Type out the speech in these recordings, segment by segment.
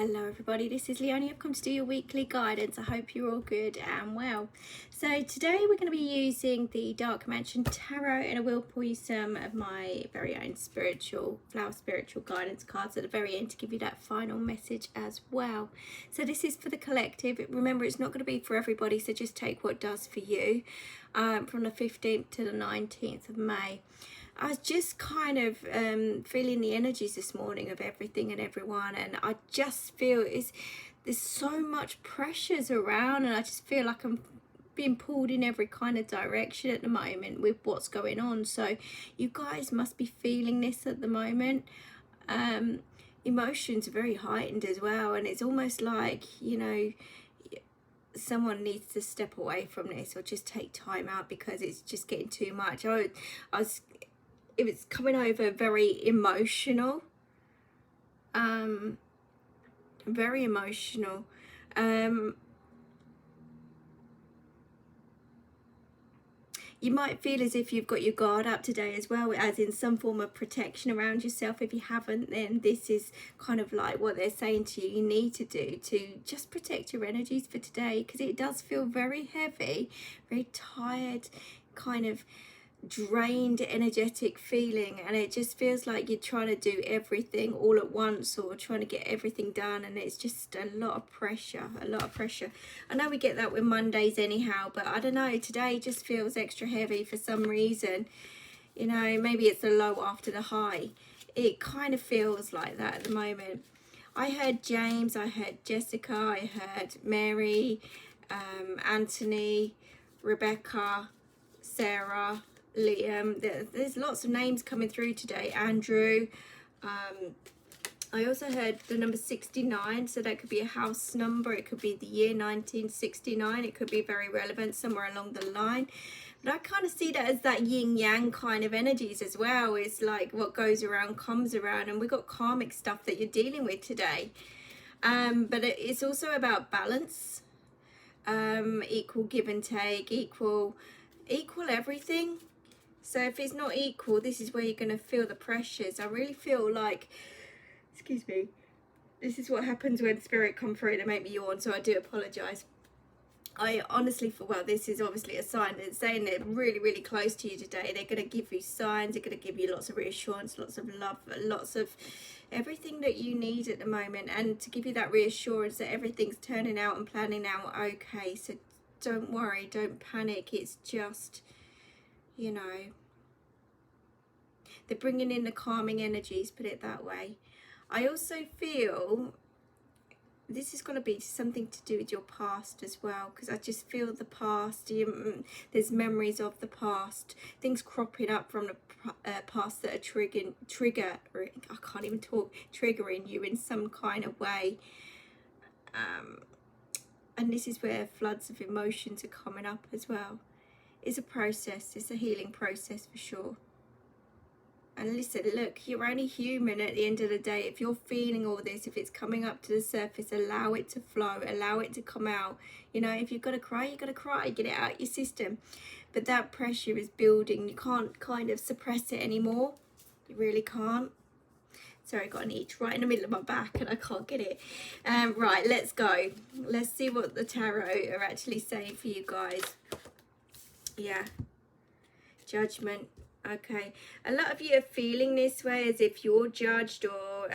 Hello everybody, this is Leone. I've come to do your weekly guidance. I hope you're all good and well. So today we're going to be using the Dark Mansion Tarot, and I will pull you some of my very own flower spiritual guidance cards at the very end to give you that final message as well. So this is for the collective. Remember, it's not going to be for everybody, so just take what does for you. From the 15th to the 19th of May. I was just kind of feeling the energies this morning of everything and everyone, and I just feel there's so much pressures around, and I just feel like I'm being pulled in every kind of direction at the moment with what's going on. So you guys must be feeling this at the moment. Emotions are very heightened as well, and it's almost like, you know, someone needs to step away from this or just take time out because it's just getting too much. It was coming over very emotional, very emotional. You might feel as if you've got your guard up today as well, as in some form of protection around yourself. If you haven't, then this is kind of like what they're saying to you need to do to just protect your energies for today, because it does feel very heavy, very tired, kind of drained energetic feeling, and it just feels like you're trying to do everything all at once or trying to get everything done, and it's just a lot of pressure. I know we get that with Mondays anyhow, but I don't know, today just feels extra heavy for some reason. You know, maybe it's the low after the high. It kind of feels like that at the moment. I heard James, I heard Jessica, I heard Mary, Anthony, Rebecca, Sarah, Liam. There's lots of names coming through today. Andrew. I also heard the number 69, so that could be a house number, it could be the year 1969, it could be very relevant somewhere along the line. But I kind of see that as that yin yang kind of energies as well. It's like what goes around comes around, and we've got karmic stuff that you're dealing with today. But it's also about balance, equal give and take, equal everything. So if it's not equal, this is where you're going to feel the pressures. I really feel like, excuse me, this is what happens when spirit come through. They make me yawn, so I do apologise. I honestly feel, well, this is obviously a sign. It's saying they're really, really close to you today. They're going to give you signs. They're going to give you lots of reassurance, lots of love, lots of everything that you need at the moment, and to give you that reassurance that everything's turning out and planning out okay. So don't worry, don't panic. It's just, you know, they're bringing in the calming energies, put it that way. I also feel this is going to be something to do with your past as well, because I just feel the past, there's memories of the past, things cropping up from the past that are triggering you in some kind of way. And this is where floods of emotions are coming up as well. It's a process, it's a healing process for sure. And listen, look, you're only human at the end of the day. If you're feeling all this, if it's coming up to the surface, allow it to flow, allow it to come out. You know, if you've got to cry, you've got to cry, get it out your system. But that pressure is building. You can't kind of suppress it anymore. You really can't. Sorry, I got an itch right in the middle of my back and I can't get it. Right, let's go. Let's see what the tarot are actually saying for you guys. Yeah. Judgment. Okay. A lot of you are feeling this way, as if you're judged or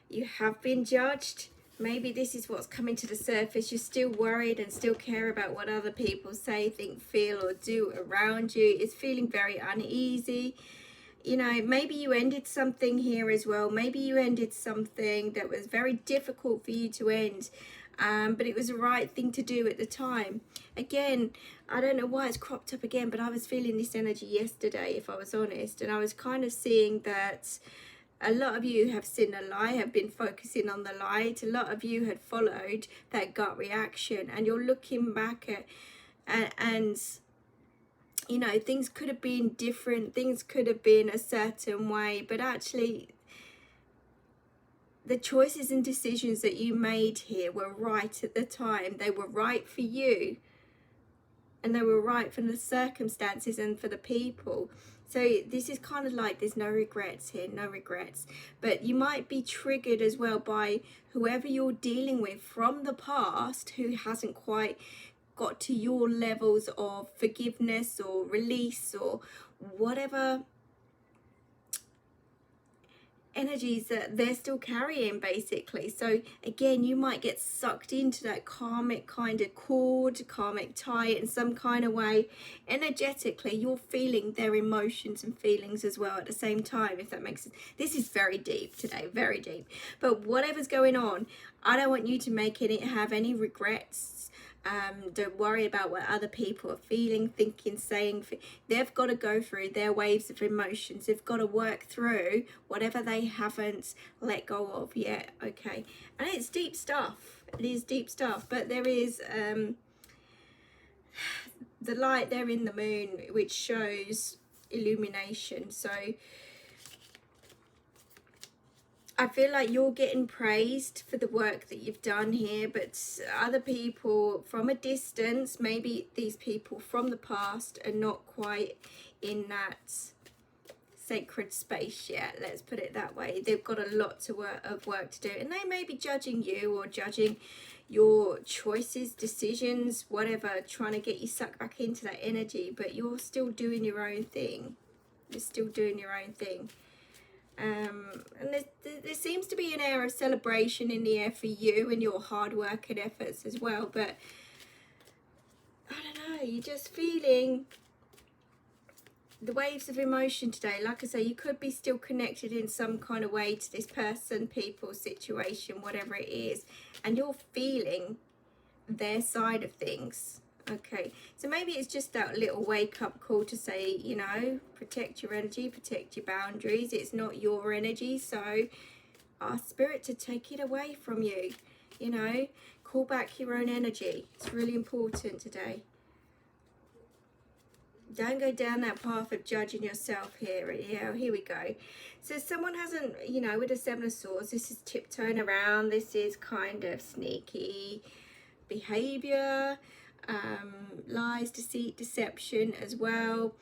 you have been judged. Maybe this is what's coming to the surface. You're still worried and still care about what other people say, think, feel or do around you. It's feeling very uneasy. You know, maybe you ended something here as well. Maybe you ended something that was very difficult for you to end. But it was the right thing to do at the time. Again, I don't know why it's cropped up again, but I was feeling this energy yesterday, if I was honest. And I was kind of seeing that a lot of you have seen a lie, have been focusing on the light. A lot of you had followed that gut reaction, and you're looking back at, and you know, things could have been different. Things could have been a certain way, but actually the choices and decisions that you made here were right at the time. They were right for you, and they were right for the circumstances and for the people. So this is kind of like there's no regrets here, no regrets. But you might be triggered as well by whoever you're dealing with from the past who hasn't quite got to your levels of forgiveness or release or whatever energies that they're still carrying, basically. So again, you might get sucked into that karmic kind of cord, karmic tie in some kind of way. Energetically, you're feeling their emotions and feelings as well at the same time, if that makes sense. This is very deep today, very deep. But whatever's going on, I don't want you to have any regrets. Don't worry about what other people are feeling, thinking, saying. They've got to go through their waves of emotions. They've got to work through whatever they haven't let go of yet. Okay, and it's deep stuff. It is deep stuff, but there is the light there in the moon, which shows illumination. So I feel like you're getting praised for the work that you've done here, but other people from a distance, maybe these people from the past, are not quite in that sacred space yet. Let's put it that way. They've got a lot of work to do, and they may be judging you or judging your choices, decisions, whatever, trying to get you sucked back into that energy, but you're still doing your own thing. You're still doing your own thing. And there seems to be an air of celebration in the air for you and your hard work and efforts as well. But I don't know, you're just feeling the waves of emotion today. Like I say, you could be still connected in some kind of way to this person, people, situation, whatever it is. And you're feeling their side of things. Okay, so maybe it's just that little wake-up call to say, you know, protect your energy, protect your boundaries. It's not your energy, so ask Spirit to take it away from you. You know, call back your own energy. It's really important today. Don't go down that path of judging yourself here. Yeah, here we go. So someone hasn't, you know, with the Seven of Swords, this is tiptoeing around. This is kind of sneaky behavior. Lies, deceit, deception as well.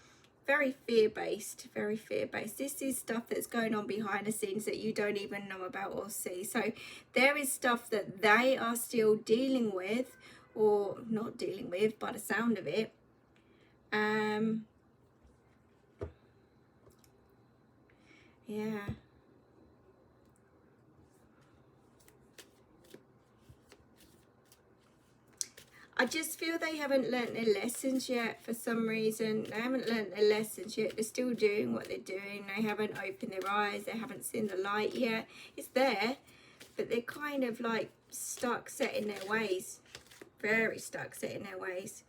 Very fear-based, very fear-based. This is stuff that's going on behind the scenes that you don't even know about or see. So there is stuff that they are still dealing with, or not dealing with by the sound of it. Yeah. I just feel they haven't learnt their lessons yet for some reason. They haven't learnt their lessons yet. They're still doing what they're doing. They haven't opened their eyes. They haven't seen the light yet. It's there, but they're kind of like stuck, set in their ways. Very stuck, set in their ways.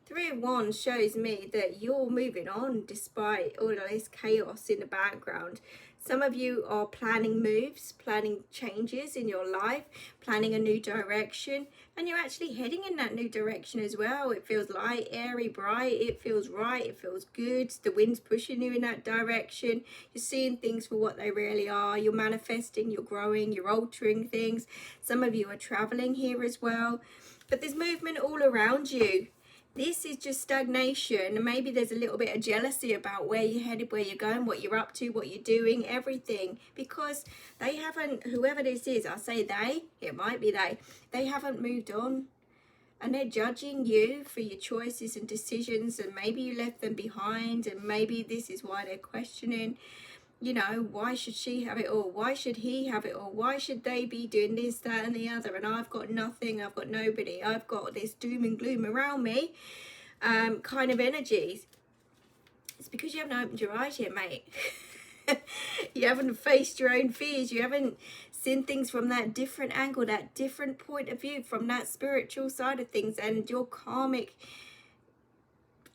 Three of Wands shows me that you're moving on despite all of this chaos in the background. Some of you are planning moves, planning changes in your life, planning a new direction, and you're actually heading in that new direction as well. It feels light, airy, bright. It feels right. It feels good. The wind's pushing you in that direction. You're seeing things for what they really are. You're manifesting, you're growing, you're altering things. Some of you are traveling here as well. But there's movement all around you. This is just stagnation, and maybe there's a little bit of jealousy about where you're headed, where you're going, what you're up to, what you're doing, everything. Because they haven't, whoever this is, I say they, it might be they haven't moved on. And they're judging you for your choices and decisions, and maybe you left them behind, and maybe this is why they're questioning, you know, why should she have it all? Why should he have it all? Why should they be doing this, that, and the other? And I've got nothing. I've got nobody. I've got this doom and gloom around me kind of energies. It's because you haven't opened your eyes yet, mate. You haven't faced your own fears. You haven't seen things from that different angle, that different point of view, from that spiritual side of things, and your karmic,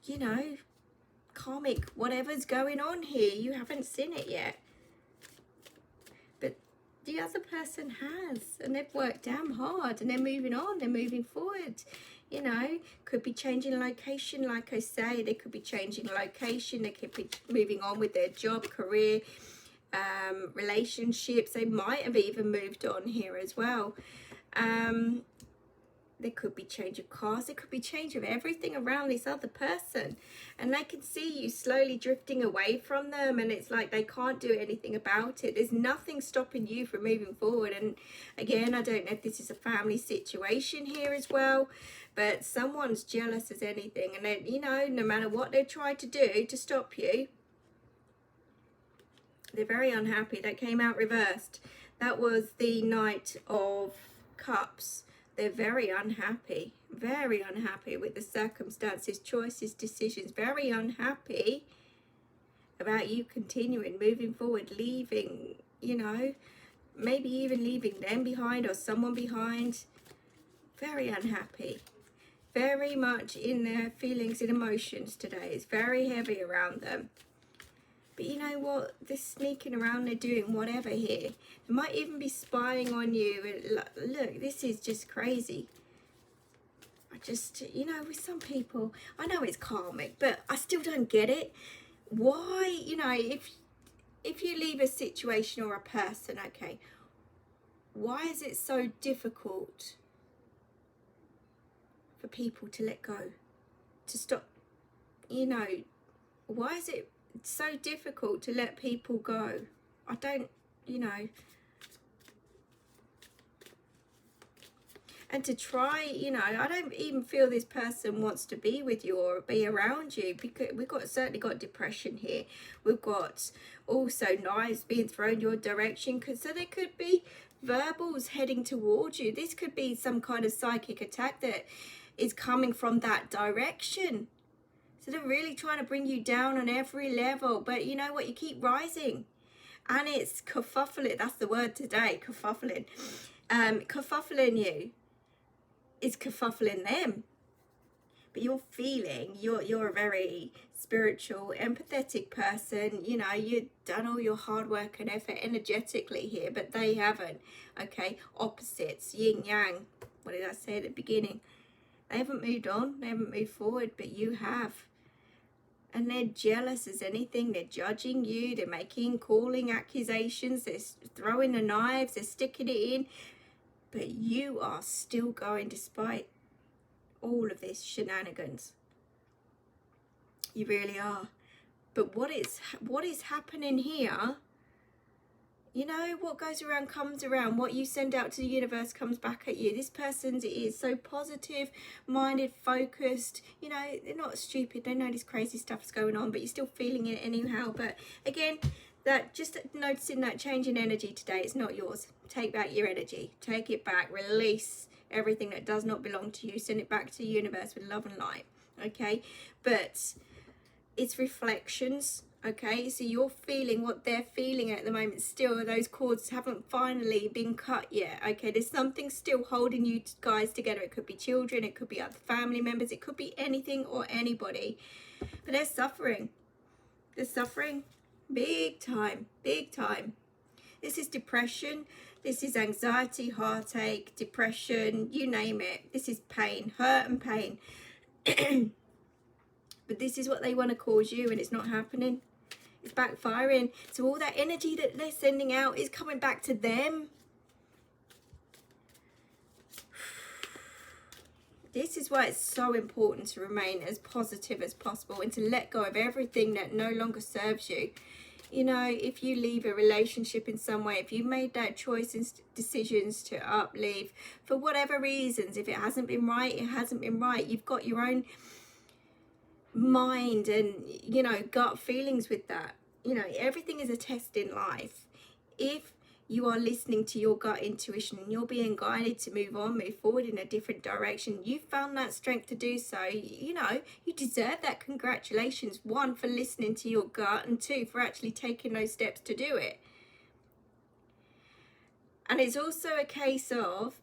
you know, karmic whatever's going on here, you haven't seen it yet, but the other person has, and they've worked damn hard, and they're moving on, they're moving forward. You know, could be changing location, like I say. They could be changing location. They could be moving on with their job, career, relationships. They might have even moved on here as well. There could be change of cars. There could be change of everything around this other person. And they can see you slowly drifting away from them. And it's like they can't do anything about it. There's nothing stopping you from moving forward. And again, I don't know if this is a family situation here as well. But someone's jealous as anything. And, they, you know, no matter what they try to do to stop you, they're very unhappy. That came out reversed. That was the Knight of Cups. They're very unhappy with the circumstances, choices, decisions, very unhappy about you continuing, moving forward, leaving, you know, maybe even leaving them behind or someone behind. Very unhappy. Very much in their feelings and emotions today. It's very heavy around them. But you know what? They're sneaking around, they're doing whatever here. They might even be spying on you. Look, this is just crazy. I just, you know, with some people, I know it's karmic, but I still don't get it. Why, you know, if you leave a situation or a person, okay, why is it so difficult for people to let go? To stop, you know, why is it so difficult to let people go? I don't, you know, and to try, you know, I don't even feel this person wants to be with you or be around you, because we've got certainly got depression here. We've got also knives being thrown your direction, so there could be verbals heading towards you. This could be some kind of psychic attack that is coming from that direction. So they're really trying to bring you down on every level. But you know what? You keep rising. And it's kerfuffling. That's the word today, kerfuffling. Kerfuffling you is kerfuffling them. But you're feeling, you're a very spiritual, empathetic person. You know, you've done all your hard work and effort energetically here, but they haven't. Okay, opposites, yin yang. What did I say at the beginning? They haven't moved on, they haven't moved forward, but you have. And they're jealous as anything. They're judging you. They're calling accusations. They're throwing the knives. They're sticking it in. But you are still going despite all of this shenanigans. You really are. But what is happening here? You know, what goes around comes around. What you send out to the universe comes back at you. This person is so positive, minded, focused. You know, they're not stupid. They know this crazy stuff's going on, but you're still feeling it anyhow. But again, that just noticing that change in energy today, it's not yours. Take back your energy. Take it back. Release everything that does not belong to you. Send it back to the universe with love and light. Okay? But it's reflections. Okay, so you're feeling what they're feeling at the moment still. Those cords haven't finally been cut yet. Okay, there's something still holding you guys together. It could be children, it could be other family members, it could be anything or anybody. But they're suffering. They're suffering big time, big time. This is depression. This is anxiety, heartache, depression, you name it. This is pain, hurt and pain. But this is what they want to cause you, and it's not happening. It's backfiring. So all that energy that they're sending out is coming back to them. This is why it's so important to remain as positive as possible and to let go of everything that no longer serves you. You know, if you leave a relationship in some way, if you made that choice and decisions to leave for whatever reasons, if it hasn't been right, it hasn't been right. You've got your own mind and, you know, gut feelings with that. You know, everything is a test in life. If you are listening to your gut intuition and you're being guided to move on, move forward in a different direction, you found that strength to do so, you know, you deserve that. Congratulations. 1, for listening to your gut, and 2, for actually taking those steps to do it. And it's also a case of,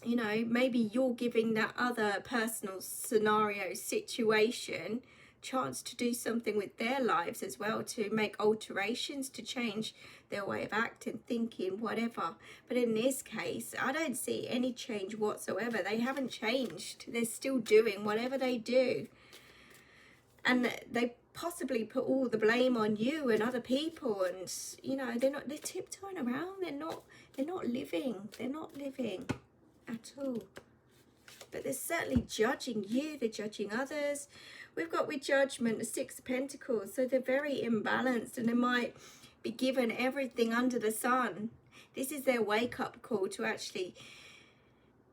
you know, maybe you're giving that other personal scenario, situation, chance to do something with their lives as well, to make alterations, to change their way of acting, thinking, whatever. But in this case, I don't see any change whatsoever. They haven't changed. They're still doing whatever they do. And they possibly put all the blame on you and other people, and, you know, they're tiptoeing around. They're not living. They're not living at all. But they're certainly judging you, they're judging others. We've got with Judgment, the Six of Pentacles, so they're very imbalanced, and they might be given everything under the sun. This is their wake-up call to actually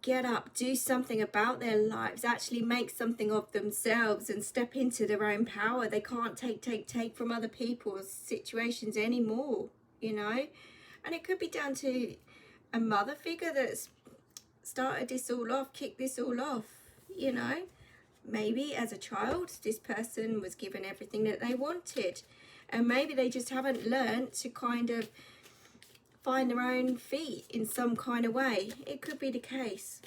get up, do something about their lives, actually make something of themselves and step into their own power. They can't take from other people's situations anymore, you know. And it could be down to a mother figure that's started this all off, kicked this all off, you know. Maybe as a child this person was given everything that they wanted, and maybe they just haven't learned to kind of find their own feet in some kind of way. It could be the case.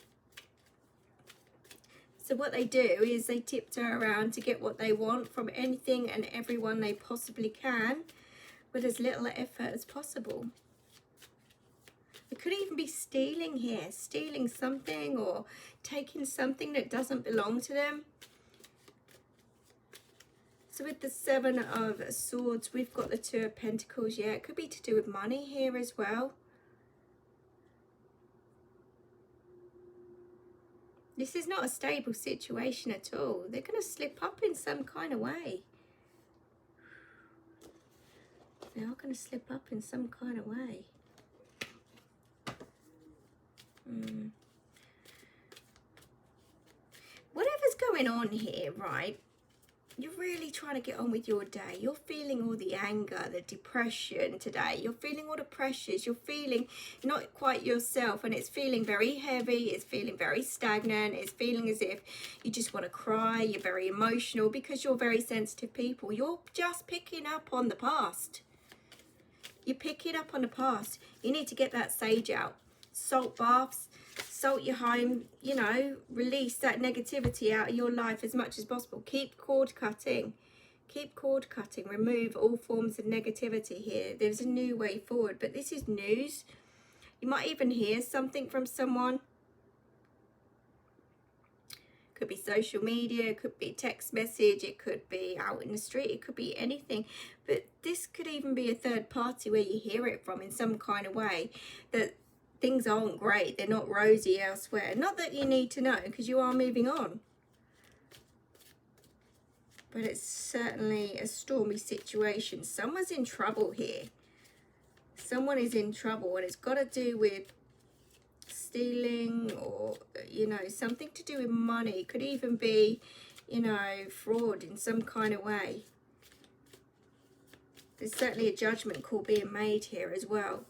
So what they do is they tiptoe around to get what they want from anything and everyone they possibly can with as little effort as possible. It could even be stealing here, stealing something or taking something that doesn't belong to them. So with the Seven of Swords, we've got the Two of Pentacles. Yeah, it could be to do with money here as well. This is not a stable situation at all. They're going to slip up in some kind of way. They are going to slip up in some kind of way. Whatever's going on here, right? You're really trying to get on with your day. You're feeling all the anger, the depression today. You're feeling all the pressures. You're feeling not quite yourself, and it's feeling very heavy. It's feeling very stagnant. It's feeling as if you just want to cry. You're very emotional because you're very sensitive people. You're just picking up on the past. You're picking up on the past. You need to get that sage out. Salt baths. Salt your home, you know, release that negativity out of your life as much as possible. Keep cord cutting. Keep cord cutting. Remove all forms of negativity here. There's a new way forward, but this is news. You might even hear something from someone. Could be social media, it could be text message, it could be out in the street, it could be anything. But this could even be a third party where you hear it from in some kind of way that things aren't great, they're not rosy elsewhere. Not that you need to know, because you are moving on. But it's certainly a stormy situation. Someone's in trouble here. Someone is in trouble, and it's got to do with stealing or, you know, something to do with money. It could even be, you know, fraud in some kind of way. There's certainly a judgment call being made here as well.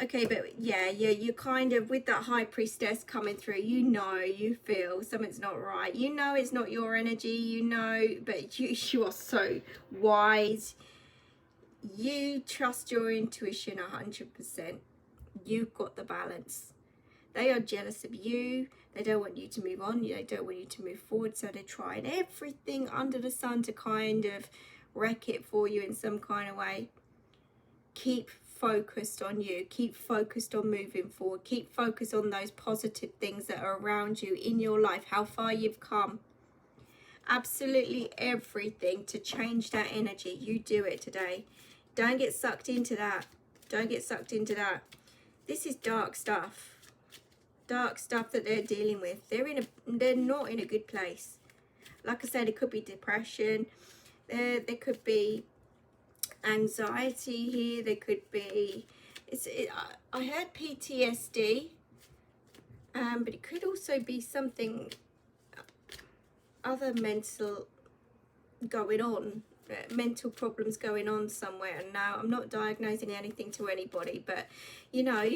Okay, but yeah, you're kind of, with that High Priestess coming through, you know, you feel something's not right. You know it's not your energy, you know, but you are so wise. You trust your intuition 100%. You've got the balance. They are jealous of you. They don't want you to move on. They don't want you to move forward. So they're trying everything under the sun to kind of wreck it for you in some kind of way. Keep focused on you. Keep focused on moving forward. Keep focused on those positive things that are around you in your life. How far you've come. Absolutely everything to change that energy. You do it today. Don't get sucked into that. Don't get sucked into that. This is dark stuff. Dark stuff that they're dealing with. They're not in a good place. Like I said, it could be depression. There could be anxiety here. There could be, I heard PTSD, but it could also be something other mental going on, mental problems going on somewhere. And now I'm not diagnosing anything to anybody, but you know,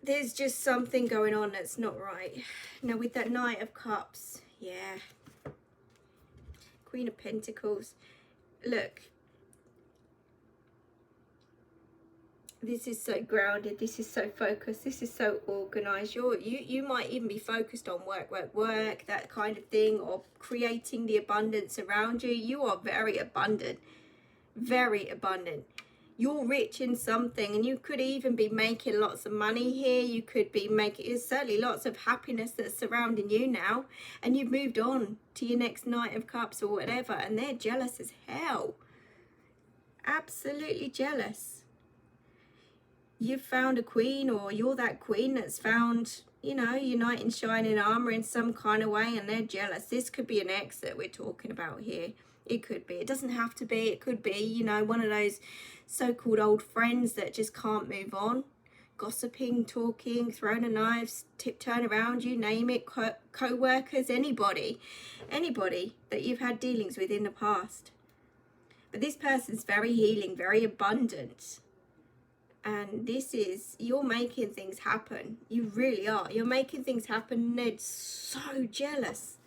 there's just something going on that's not right. Now with that Knight of Cups, yeah, Queen of Pentacles, look, this is so grounded, this is so focused, this is so organized. You might even be focused on work, that kind of thing, or creating the abundance around you. You are very abundant, very abundant. You're rich in something, and you could even be making lots of money here. You could be making, certainly lots of happiness that's surrounding you now, and you've moved on to your next Knight of Cups or whatever, and they're jealous as hell. Absolutely jealous. you've found a queen, or you're that queen that's found, you know, your knight in shining armor in some kind of way, and they're jealous. This could be an ex that we're talking about here. It could be. It doesn't have to be. It could be, you know, one of those so-called old friends that just can't move on. Gossiping, talking, throwing a knife, tiptoeing around, you name it, co-workers, anybody that you've had dealings with in the past. But this person's very healing, very abundant. And this is, you're making things happen. You really are. You're making things happen, and they're so jealous.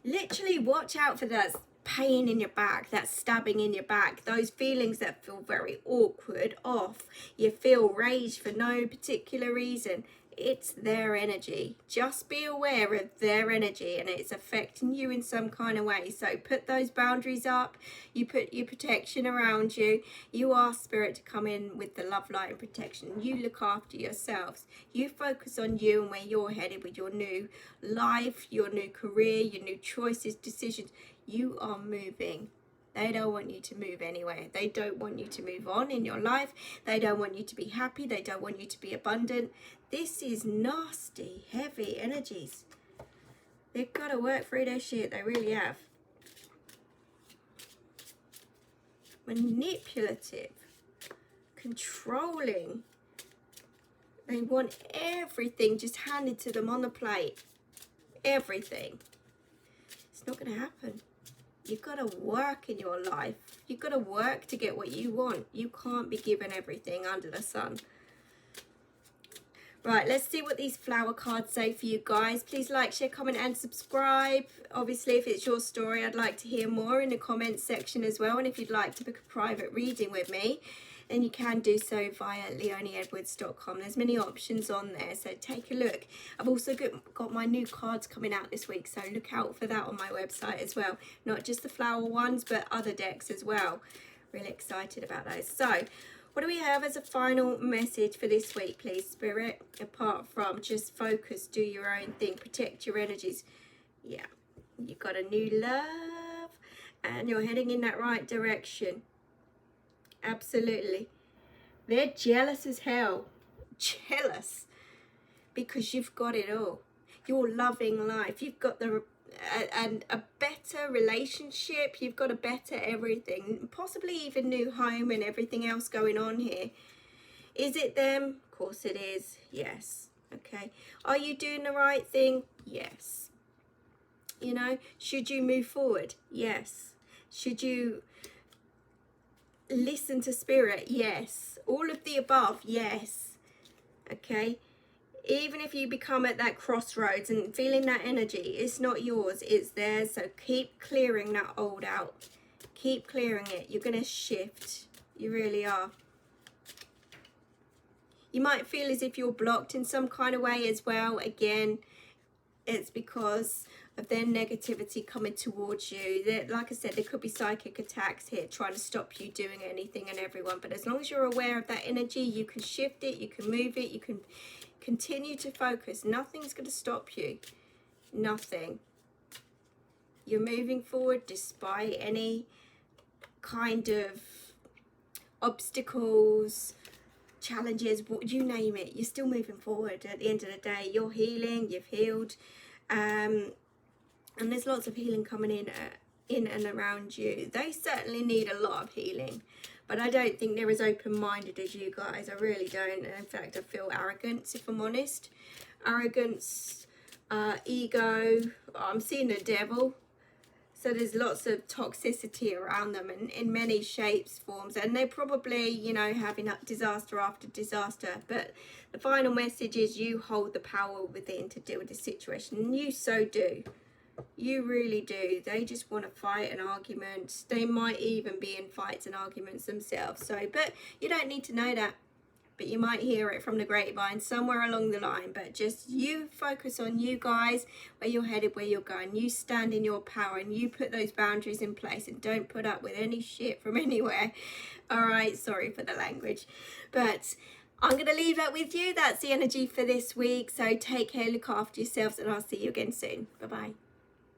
Literally watch out for that pain in your back, that stabbing in your back, those feelings that feel very awkward, off. You feel rage for no particular reason. It's their energy. Just be aware of their energy, and it's affecting you in some kind of way. So put those boundaries up. You put your protection around you. You ask spirit to come in with the love, light and protection. You look after yourselves. You focus on you and where you're headed with your new life, your new career, your new choices, decisions. You are moving. They don't want you to move anywhere. They don't want you to move on in your life. They don't want you to be happy. They don't want you to be abundant. This is nasty, heavy energies. They've got to work through their shit. They really have. Manipulative. Controlling. They want everything just handed to them on the plate. Everything. It's not going to happen. You've got to work in your life. You've got to work to get what you want. You can't be given everything under the sun. Right, let's see what these flower cards say for you guys. Please like, share, comment and subscribe. Obviously, if it's your story, I'd like to hear more in the comments section as well. And if you'd like to book a private reading with me, then you can do so via leoneedwards.com. There's many options on there, so take a look. I've also got my new cards coming out this week, so look out for that on my website as well. Not just the flower ones, but other decks as well. Really excited about those. So what do we have as a final message for this week, please, Spirit? Apart from just focus, do your own thing, protect your energies. Yeah, you've got a new love and you're heading in that right direction. Absolutely. They're jealous as hell. Jealous. Because you've got it all. You're loving life. You've got and a better relationship. You've got a better everything. Possibly even new home and everything else going on here. Is it them? Of course it is. Yes. Okay. Are you doing the right thing? Yes. You know, should you move forward? Yes. Should you listen to spirit? Yes. All of the above? Yes. Okay. Even if you become at that crossroads and feeling that energy, it's not yours, it's theirs. So keep clearing that old out. Keep clearing it. You're going to shift. You really are. You might feel as if you're blocked in some kind of way as well. Again, it's because of their negativity coming towards you. Like I said, there could be psychic attacks here trying to stop you doing anything and everyone. But as long as you're aware of that energy, you can shift it, you can move it, you can continue to focus. Nothing's going to stop you. Nothing. You're moving forward despite any kind of obstacles, challenges, you name it. You're still moving forward. At the end of the day, you're healing, you've healed. And there's lots of healing coming in and around you. They certainly need a lot of healing. But I don't think they're as open-minded as you guys. I really don't. In fact, I feel arrogance, if I'm honest. Arrogance, ego. I'm seeing the devil. So there's lots of toxicity around them in many shapes, forms. And they're probably, you know, having disaster after disaster. But the final message is you hold the power within to deal with the situation. And you so do. You really do. They just want to fight an argument. They might even be in fights and arguments themselves. So, but you don't need to know that. But you might hear it from the grapevine somewhere along the line. But just you focus on you guys, where you're headed, where you're going. You stand in your power and you put those boundaries in place and don't put up with any shit from anywhere. All right, sorry for the language. But I'm going to leave that with you. That's the energy for this week. So take care, look after yourselves, and I'll see you again soon. Bye-bye.